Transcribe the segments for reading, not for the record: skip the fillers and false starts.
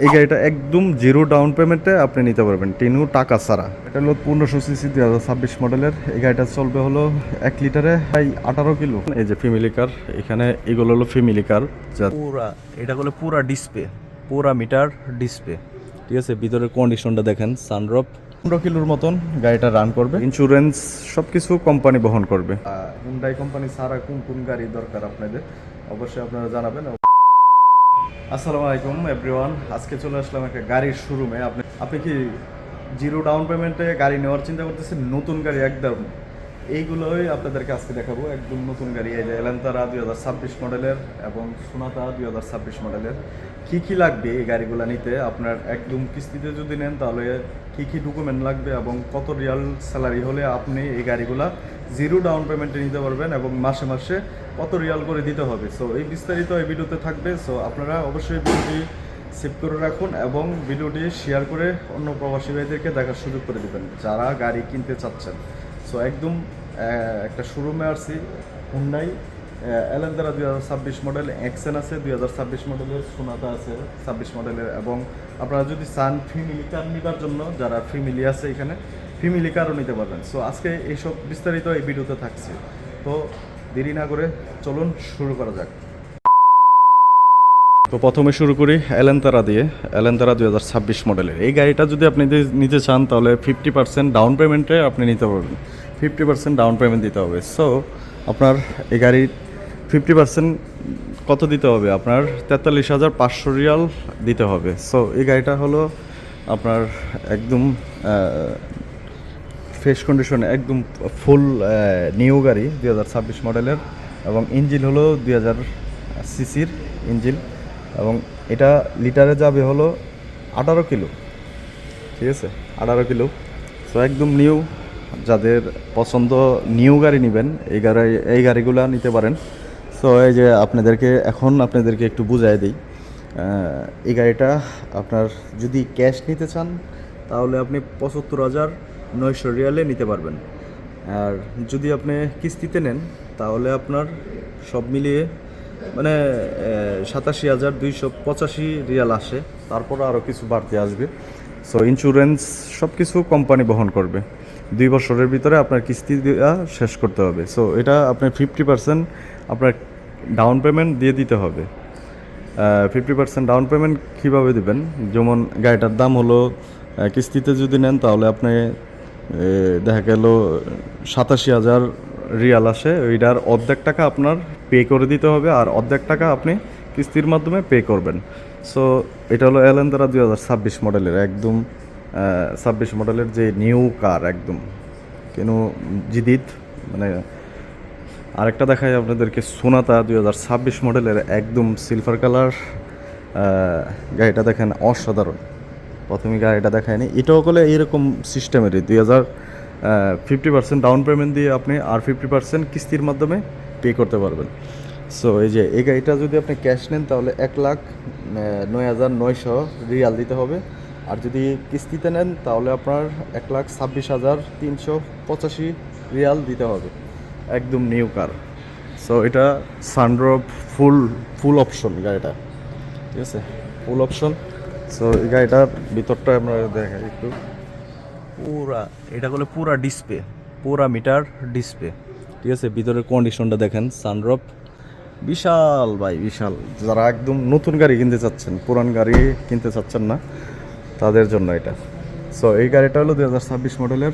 এই গাড়িটা একদম জিরো ডাউন পেমেন্টে আপনি নিতে পারবেন, টিনু টাকা ছাড়া। এটা হলো 1500 সিসি 2026 মডেলের। এই গাড়িটা চলবে হলো 1 লিটারে প্রায় 18 কিলো। এই যে ফ্যামিলি কার, এখানে এগুলো হলো ফ্যামিলি কার, যা পুরা এটা হলো পুরা ডিসপ্লে, পুরা মিটার ডিসপ্লে, ঠিক আছে। ভিতরের কন্ডিশনটা দেখেন, সানরুফ। 15 কিলোর মতন গাড়িটা রান করবে। ইন্স্যুরেন্স সব কিছু কোম্পানি বহন করবে। হুন্ডাই কোম্পানি ছাড়া কোন কোন গাড়ি দরকার আপনাদের অবশ্যই আপনারা জানাবেন। আসসালামু আলাইকুম এভরিওয়ান, আজকে চলে আসলাম একটা গাড়ির শোরুমে। আপনি কি জিরো ডাউন পেমেন্টে গাড়ি নেওয়ার চিন্তা করতেছেন? নতুন গাড়ি একদম এইগুলোই আপনাদেরকে আজকে দেখাবো। একদম নতুন গাড়ি, এই যে এলান্তারা 2026 মডেলের এবং সোনাতা 2026 মডেলের। কী কী লাগবে এই গাড়িগুলো নিতে? আপনার একদম কিস্তিতে যদি নেন তাহলে কী কী ডকুমেন্ট লাগবে এবং কত রিয়াল স্যালারি হলে আপনি এই গাড়িগুলা জিরো ডাউন পেমেন্টে নিতে পারবেন এবং মাসে মাসে কত রিয়াল করে দিতে হবে। সো এই বিস্তারিত এই ভিডিওতে থাকবে। সো আপনারা অবশ্যই ভিডিওটি সেভ করে রাখুন এবং ভিডিওটি শেয়ার করে অন্য প্রবাসী ভাইদেরকে দেখার সুযোগ করে দেবেন যারা গাড়ি কিনতে চাচ্ছেন। সো একদম একটা শোরুমে আসছি, হুন্ডাই এলান্তারা 2026 মডেল, এক্সেন আছে 2026 মডেলের, সোনাতা আছে 26 মডেলের। এবং আপনারা যদি চান ফ্যামিলি কার নিবার জন্য, যারা ফ্যামিলি আছে এখানে, ফ্যামিলি কারও নিতে পারবেন। সো আজকে এইসব বিস্তারিত এই ভিডিওতে থাকছে। তো দেরি না করে চলুন শুরু করা যাক। তো প্রথমে শুরু করি এলান্তারা দিয়ে। এলান্তারা 2026 মডেলের এই গাড়িটা যদি আপনি নিতে চান তাহলে 50% ডাউন পেমেন্টে আপনি নিতে পারবেন। 50% ডাউন পেমেন্ট দিতে হবে। সো আপনার এই গাড়ির 50% কত দিতে হবে? আপনার 43,500 রিয়াল দিতে হবে। সো এই গাড়িটা হলো আপনার একদম ফ্রেশ কন্ডিশনে, একদম ফুল নিউ গাড়ি 2026 মডেলের। এবং ইঞ্জিন হলো 2000 সিসির ইঞ্জিন এবং এটা লিটারে যাবে হলো 18 কিলো, ঠিক আছে, 18 কিলো। সো একদম নিউ। যাদের পছন্দ নিউ গাড়ি নেবেন, এই গাড়িগুলো নিতে পারেন। সো এই যে আপনাদেরকে একটু বুঝাই দিই। এই গাড়িটা আপনার যদি ক্যাশ নিতে চান তাহলে আপনি 75,900 রিয়ালে নিতে পারবেন। আর যদি আপনি কিস্তিতে নেন তাহলে আপনার সব মিলিয়ে মানে 87,285 রিয়াল আসে। তারপর আরও কিছু বাড়তি আসবে। সো ইন্স্যুরেন্স সব কিছু কোম্পানি বহন করবে। 2 বছরের ভিতরে আপনার কিস্তি দেওয়া শেষ করতে হবে। সো এটা আপনার 50% আপনার ডাউন পেমেন্ট দিয়ে দিতে হবে। 50% ডাউন পেমেন্ট কীভাবে দেবেন? যেমন গাড়িটার দাম হলো, কিস্তিতে যদি নেন তাহলে আপনি দেখা গেল 87,000 রিয়াল আসে। ওইটার অর্ধেক টাকা আপনার পে করে দিতে হবে আর অর্ধেক টাকা আপনি কিস্তির মাধ্যমে পে করবেন। সো এটা হলো এলান্তারা 2026 মডেলের, একদম 26 মডেলের যে নিউ কার, একদম কেন জিদিত মানে। আরেকটা দেখাই আপনাদেরকে, সোনাতা 2026 মডেলের, একদম সিলভার কালার। গাড়িটা দেখেন অসাধারণ। প্রথমে গাড়িটা দেখায়নি, এটাও করলে এইরকম সিস্টেমেরই 50% ডাউন পেমেন্ট দিয়ে আপনি আর 50% কিস্তির মাধ্যমে পে করতে পারবেন। সো এই যে এই গাড়িটা যদি আপনি ক্যাশ নেন তাহলে 1,09,900 রিয়াল দিতে হবে। আর যদি কিস্তিতে নেন তাহলে আপনার 1,26,385 রিয়াল দিতে হবে। একদম নিউ কার। সো এটা সানরুফ ফুল অপশন গাড়িটা, ঠিক আছে, ফুল অপশন। সো এই গাড়িটার ভিতরটা আমরা দেখাই একটু। এটা হলো পুরা ডিসপ্লে, পুরা মিটার ডিসপ্লে, ঠিক আছে। ভিতরের কন্ডিশনটা দেখেন, সানরুফ বিশাল ভাই, বিশাল। যারা একদম নতুন গাড়ি কিনতে চাচ্ছেন, পুরান গাড়ি কিনতে চাচ্ছেন না, তাদের জন্য এটা। সো এই গাড়িটা হলো 2026 মডেলের,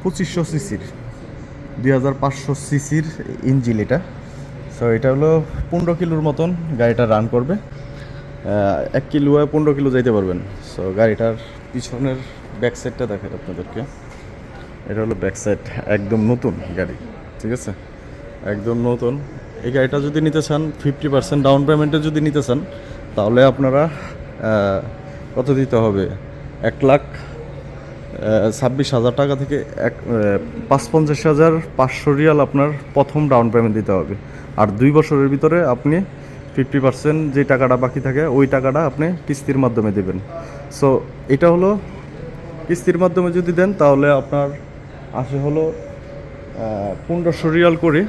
2500 সিসির, 2500 সিসির ইঞ্জিন এটা। সো এটা হলো 15 কিলোর মতন গাড়িটা রান করবে। 1 কিলো 15 কিলো যাইতে পারবেন। সো গাড়িটার পিছনের ব্যাক সাইডটা দেখেন আপনাদেরকে। এটা হলো ব্যাক সাইড, একদম নতুন গাড়ি, ঠিক আছে, একদম নতুন। এই গাড়িটা যদি নিতে চান 50% ডাউন পেমেন্টে যদি নিতে চান তাহলে আপনারা কত দিতে হবে? 1,26,000 টাকা থেকে 55,500 রিয়াল আপনার প্রথম ডাউন পেমেন্ট দিতে হবে। আর 2 বছরের ভিতরে আপনি 50% যে টাকাটা বাকি থাকে ওই টাকাটা আপনি কিস্তির মাধ্যমে দেবেন। সো এটা হলো কিস্তির মাধ্যমে যদি দেন তাহলে আপনার আসে হলো 1,500 রিয়াল করে।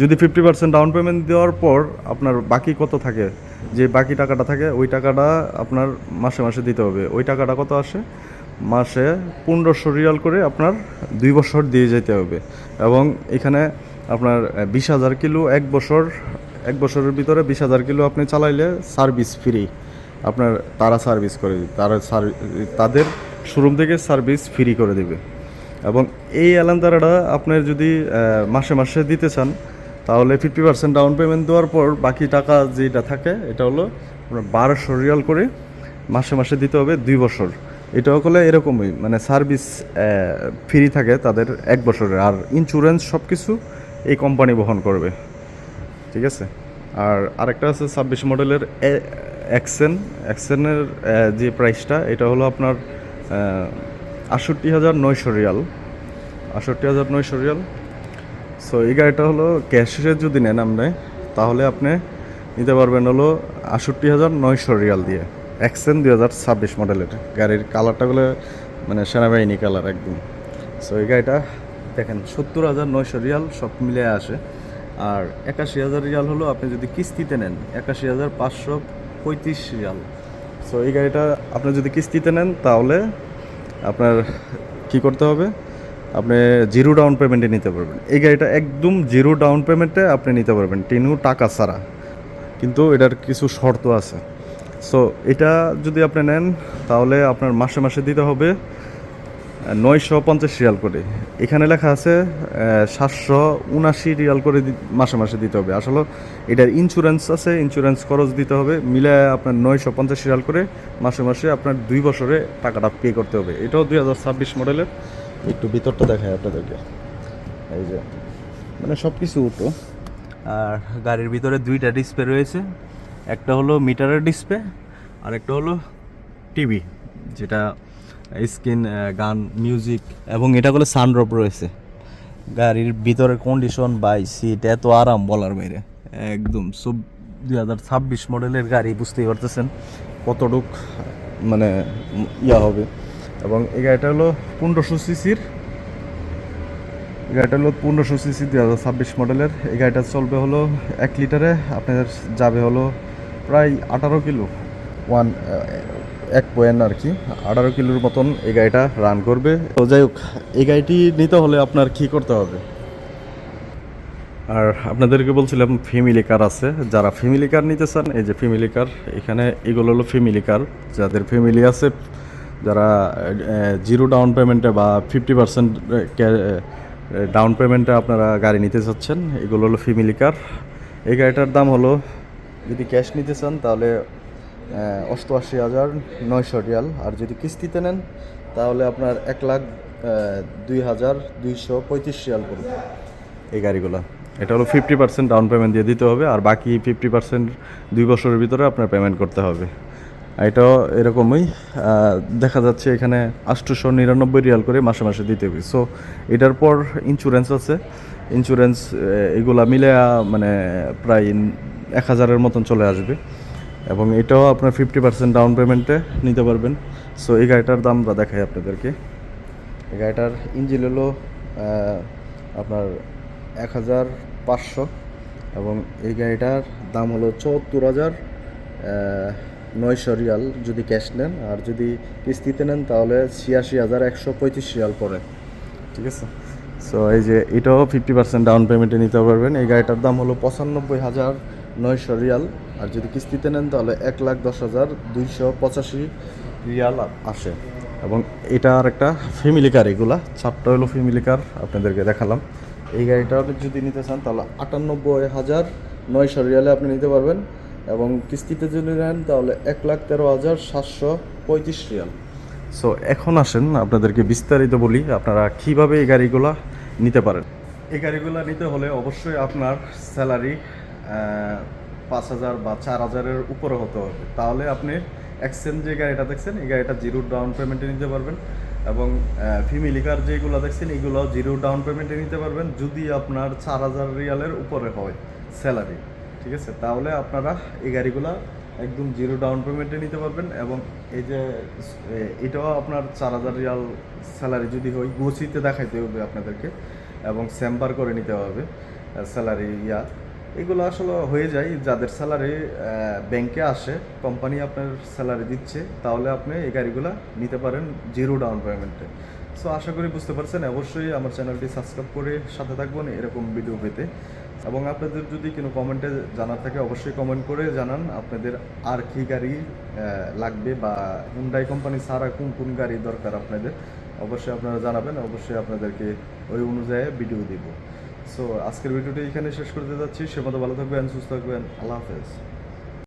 যদি 50% ডাউন পেমেন্ট দেওয়ার পর আপনার বাকি কত থাকে যে বাকি টাকাটা থাকে ওই টাকাটা আপনার মাসে মাসে দিতে হবে। ওই টাকাটা কত আসে? মাসে 1500 রিয়াল করে আপনার 2 বছর দিয়ে যেতে হবে। এবং এখানে আপনার 20,000 কিলো এক বছরের ভিতরে 20,000 কিলো আপনি চালাইলে সার্ভিস ফ্রি। আপনার তারা সার্ভিস করে দিবে, তাদের শোরুম থেকে সার্ভিস ফ্রি করে দিবে। এবং এই এলান্তারাটা আপনার যদি মাসে মাসে দিতে চান তাহলে 50% ডাউন পেমেন্ট দেওয়ার পর বাকি টাকা যেটা থাকে এটা হলো আপনার 1200 রিয়াল করে মাসে মাসে দিতে হবে 2 বছর। এটাও হলে এরকমই, মানে সার্ভিস ফ্রি থাকে তাদের 1 বছরের, আর ইন্স্যুরেন্স সব কিছু এই কোম্পানি বহন করবে। ঠিক আছে। আর আরেকটা আছে 26 মডেলের এক্সেনের যে প্রাইসটা এটা হলো আপনার 68,900 রিয়াল। 68,900 রিয়াল। সো এই গাড়িটা হলো ক্যাশে যদি নেন আপনি তাহলে আপনি নিতে পারবেন হলো 68,900 রিয়াল দিয়ে। এক্সেন 2026 মডেলের গাড়ির কালারটা হলো মানে সেনাবাহিনী কালার একদম। সো এই গাড়িটা দেখেন 70,900 রিয়াল সব মিলে আসে। আর 81,000 রিয়াল হলো আপনি যদি কিস্তিতে নেন 81,535 রিয়াল। সো এই গাড়িটা আপনি যদি কিস্তিতে নেন তাহলে আপনার কি করতে হবে? আপনি জিরো ডাউন পেমেন্টে নিতে পারবেন। এই গাড়িটা একদম জিরো ডাউন পেমেন্টে আপনি নিতে পারবেন, টিনু টাকা ছাড়া। কিন্তু এটার কিছু শর্ত আছে। সো এটা যদি আপনি নেন তাহলে আপনার মাসে মাসে দিতে হবে 950 রিয়াল করে। এখানে লেখা আছে 779 রিয়াল করে মাসে মাসে দিতে হবে। আসলে এটার ইন্স্যুরেন্স আছে, ইন্স্যুরেন্স খরচ দিতে হবে, মিলে আপনার 950 রিয়াল করে মাসে মাসে আপনার 2 বছরে টাকাটা পে করতে হবে। এটাও 2026 মডেলের। একটু ভিতরটা দেখায় আপনাদেরকে। এই যে মানে সব কিছু উঠো। আর গাড়ির ভিতরে 2টা ডিসপ্লে রয়েছে, একটা হলো মিটারের ডিসপ্লে আর একটা হলো টিভি, যেটা স্ক্রিন, গান, মিউজিক, এবং এটা হলো সানরুফ রয়েছে। গাড়ির ভিতরের কন্ডিশন বাই সিট এত আরাম বলার বাইরে একদম। সব 2026 মডেলের গাড়ি, বুঝতেই পারতেছেন কতটুক মানে ইয়া হবে। এবং এই গাড়িটা হলো 1500 সিসির। গাড়িটা হলো 1500 সিসি 2026 মডেলের। এই গাড়িটা চলবে হলো 1 লিটারে আপনার যাবে হলো প্রায় 18 কিলো, 1 পয়েন্ট আর কি 18 কিলোর মতন এই গাড়িটা রান করবে। তো যাই হোক, এই গাড়িটি নিতে হলে আপনার কী করতে হবে? আর আপনাদেরকে বলছিলাম ফ্যামিলি কার আছে, যারা ফ্যামিলি কার নিতে চান এই যে ফ্যামিলি কার, এখানে এগুলো হলো ফ্যামিলি কার। যাদের ফ্যামিলি আছে, যারা জিরো ডাউন পেমেন্টে বা 50% ডাউন পেমেন্টে আপনারা গাড়ি নিতে চাচ্ছেন, এগুলো হলো ফ্যামিলি কার। এই গাড়িটার দাম হলো, যদি ক্যাশ নিতে চান তাহলে 88,900 রিয়াল। আর যদি কিস্তিতে নেন তাহলে আপনার 1,02,235 রিয়াল পড়বে এই গাড়িগুলো। এটা হলো 50% ডাউন পেমেন্ট দিয়ে দিতে হবে, আর বাকি 50% 2 বছরের ভিতরে আপনার পেমেন্ট করতে হবে। এটাও এরকমই দেখা যাচ্ছে এখানে 899 রিয়াল করে মাসে মাসে দিতে হবে। সো এটার পর ইন্স্যুরেন্স আছে, ইন্স্যুরেন্স এগুলা মিলে মানে প্রায় 1,000-এর মতন চলে আসবে। এবং এটাও আপনার 50% ডাউন পেমেন্টে নিতে পারবেন। সো এই গাড়িটার দামটা দেখাই আপনাদেরকে। এই গাড়িটার ইঞ্জিন হলো আপনার 1,500 এবং এই গাড়িটার দাম হলো 74,900 রিয়াল যদি ক্যাশ নেন। আর যদি কিস্তিতে নেন তাহলে 86,135 রিয়াল পড়ে। ঠিক আছে। সো এই যে এটাও 50% ডাউন পেমেন্টে নিতে পারবেন। এই গাড়িটার দাম হলো 95,900 রিয়াল। আর যদি কিস্তিতে নেন তাহলে 1,10,285 রিয়াল আসে। এবং এটা আর একটা ফ্যামিলি কার, এগুলা 4টা হলো ফ্যামিলি কার আপনাদেরকে দেখালাম। এই গাড়িটা যদি নিতে চান তাহলে 98,900 রিয়ালে আপনি নিতে পারবেন। এবং কিস্তিতে যদি নেন তাহলে 1,13,735 রিয়াল। সো এখন আসেন আপনাদেরকে বিস্তারিত বলি আপনারা কীভাবে এই গাড়িগুলা নিতে পারেন। এই গাড়িগুলো নিতে হলে অবশ্যই আপনার স্যালারি 5,000 বা 4,000-এর উপরে হতে হবে, তাহলে আপনি এক্সচেঞ্জ যে গাড়িটা দেখছেন এই গাড়িটা জিরো ডাউন পেমেন্টে নিতে পারবেন। এবং ফ্যামিলি কার যেগুলো দেখছেন এগুলো জিরো ডাউন পেমেন্টে নিতে পারবেন যদি আপনার 4,000 রিয়ালের উপরে হয় স্যালারি। ঠিক আছে, তাহলে আপনারা এই গাড়িগুলো একদম জিরো ডাউন পেমেন্টে নিতে পারবেন। এবং এই যে এটাও আপনার 4,000 রিয়াল স্যালারি যদি হয়, গোছিতে দেখাইতে হবে আপনাদেরকে এবং স্যাম্পার করে নিতে হবে স্যালারি ইয়া। এগুলো আসলে হয়ে যায় যাদের স্যালারি ব্যাংকে আসে, কোম্পানি আপনার স্যালারি দিচ্ছে, তাহলে আপনি এই গাড়িগুলো নিতে পারেন জিরো ডাউন পেমেন্টে। সো আশা করি বুঝতে পারছেন। অবশ্যই আমার চ্যানেলটি সাবস্ক্রাইব করে সাথে থাকবেন এরকম ভিডিও পেতে। এবং আপনাদের যদি কোনো কমেন্টে জানার থাকে অবশ্যই কমেন্ট করে জানান আপনাদের আর কি গাড়ি লাগবে, বা হুন্ডাই কোম্পানি ছাড়া কোন কোন গাড়ি দরকার আপনাদের, অবশ্যই আপনারা জানাবেন। অবশ্যই আপনাদেরকে ওই অনুযায়ী ভিডিও দিব। সো আজকের ভিডিওটি এখানে শেষ করতে যাচ্ছি। সে মতো ভালো থাকবেন, সুস্থ থাকবেন। আল্লাহ হাফেজ।